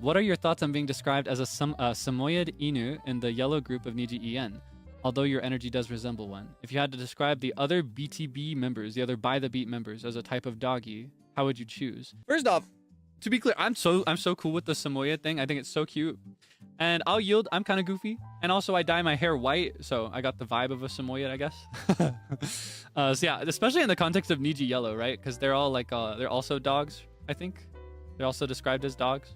what are your thoughts on being described as a Samoyed Inu in the yellow group of Nijisanjien? Although your energy does resemble one. If you had to describe the other BTB members, the other by the beat members, as a type of doggy, how would you choose? First off, to be clear, I'm so cool with the Samoyed thing. I think it's so cute. And I'll yield, I'm kind of goofy. And also I dye my hair white, so I got the vibe of a Samoyed, I guess. So yeah, especially in the context of Niji Yellow, right? Because they're all like, they're also dogs, I think. They're also described as dogs.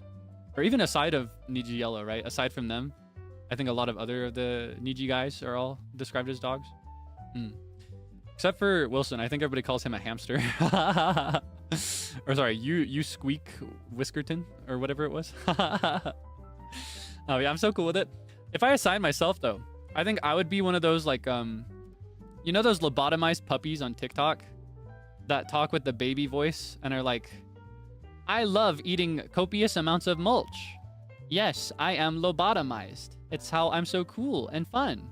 Or even aside of Niji Yellow, right? Aside from them, I think a lot of other of the Niji guys are all described as dogs. Except for Wilson. I think everybody calls him a hamster. Or sorry, you squeak Whiskerton or whatever it was. Oh yeah, I'm so cool with it. If I assign myself though, I think I would be one of those like you know those lobotomized puppies on TikTok that talk with the baby voice and are like, I love eating copious amounts of mulch. Yes, I am lobotomized. It's how I'm so cool and fun.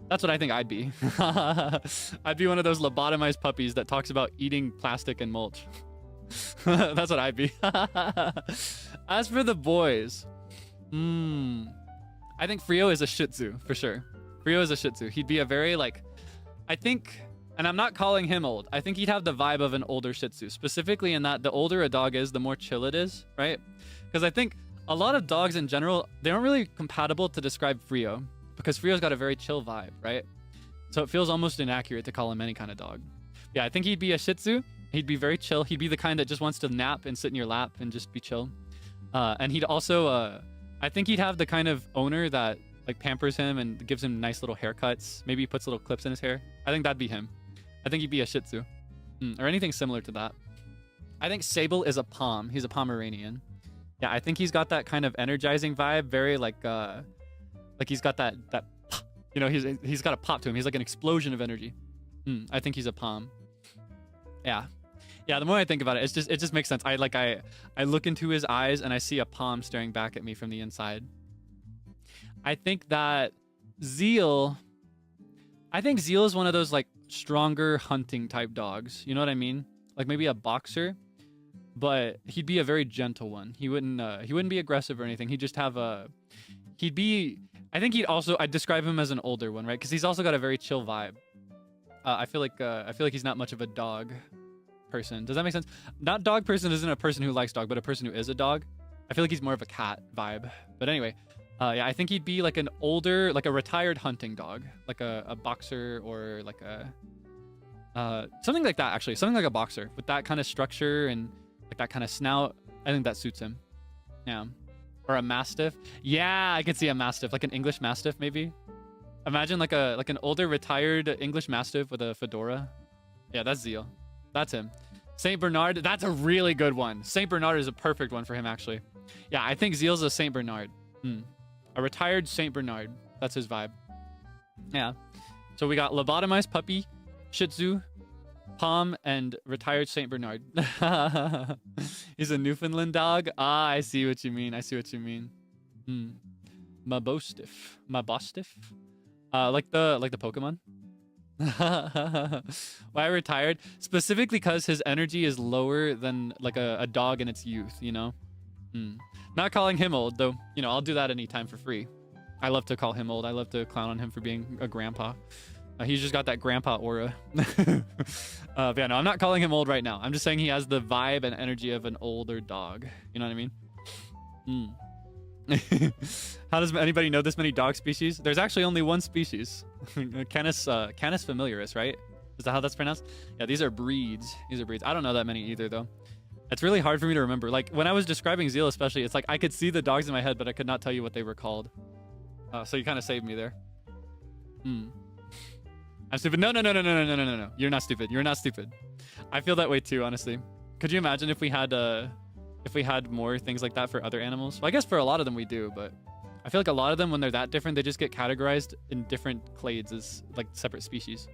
That's what I think I'd be. I'd be one of those lobotomized puppies that talks about eating plastic and mulch. That's what I'd be. As for the boys, I think Frio is a Shih Tzu for sure. Frio is a Shih Tzu. He'd be a very like, I think, and I'm not calling him old. I think he'd have the vibe of an older Shih Tzu, specifically in that the older a dog is, the more chill it is, right? Because I think a lot of dogs in general, they aren't really compatible to describe Frio because Frio's got a very chill vibe, right? So it feels almost inaccurate to call him any kind of dog. Yeah, I think he'd be a Shih Tzu. He'd be very chill. He'd be the kind that just wants to nap and sit in your lap and just be chill. And he'd also, I think he'd have the kind of owner that like pampers him and gives him nice little haircuts. Maybe he puts little clips in his hair. I think that'd be him. I think he'd be a Shih Tzu or anything similar to that. I think Sable is a Pom. He's a Pomeranian. Yeah, I think he's got that kind of energizing vibe. Very like he's got that you know, he's got a pop to him. He's like an explosion of energy. I think he's a Pom. Yeah. Yeah, the more I think about it, it just makes sense. I look into his eyes and I see a Pom staring back at me from the inside. I think that Zeal is one of those like stronger hunting type dogs. You know what I mean? Like maybe a boxer, but he'd be a very gentle one. He wouldn't be aggressive or anything. He'd just have I'd describe him as an older one, right? Because he's also got a very chill vibe. I feel like he's not much of a dog person. Does that make sense? Not dog person isn't a person who likes dog, but a person who is a dog. I feel like he's more of a cat vibe. But anyway, yeah, I think he'd be like an older, like a retired hunting dog, like a boxer or like a something like that. Actually, something like a boxer with that kind of structure and like that kind of snout. I think that suits him. Yeah, or a mastiff. Yeah, I could see a mastiff, like an English mastiff maybe. Imagine like an older retired English mastiff with a fedora. Yeah, that's Zeal. That's him. Saint Bernard, that's a really good one. Saint Bernard is a perfect one for him, actually. Yeah, I think Zeal's a Saint Bernard. A retired Saint Bernard. That's his vibe. Yeah. So we got lobotomized puppy, Shih Tzu, Pom, and retired Saint Bernard. He's a Newfoundland dog. Ah, I see what you mean. Mabostiff. Like the Pokemon. Why retired? Specifically because his energy is lower than like a dog in its youth, you know? Not calling him old, though. You know, I'll do that anytime for free. I love to call him old. I love to clown on him for being a grandpa. He's just got that grandpa aura. But yeah, no, I'm not calling him old right now. I'm just saying he has the vibe and energy of an older dog. You know what I mean? How does anybody know this many dog species? There's actually only one species. Canis familiaris, right? Is that how that's pronounced? Yeah, these are breeds. I don't know that many either, though. It's really hard for me to remember. Like, when I was describing Zeal especially, it's like I could see the dogs in my head, but I could not tell you what they were called. So you kind of saved me there. I'm stupid. No. You're not stupid. I feel that way too, honestly. Could you imagine if we had more things like that for other animals? Well, I guess for a lot of them we do, but I feel like a lot of them, when they're that different, they just get categorized in different clades as like separate species.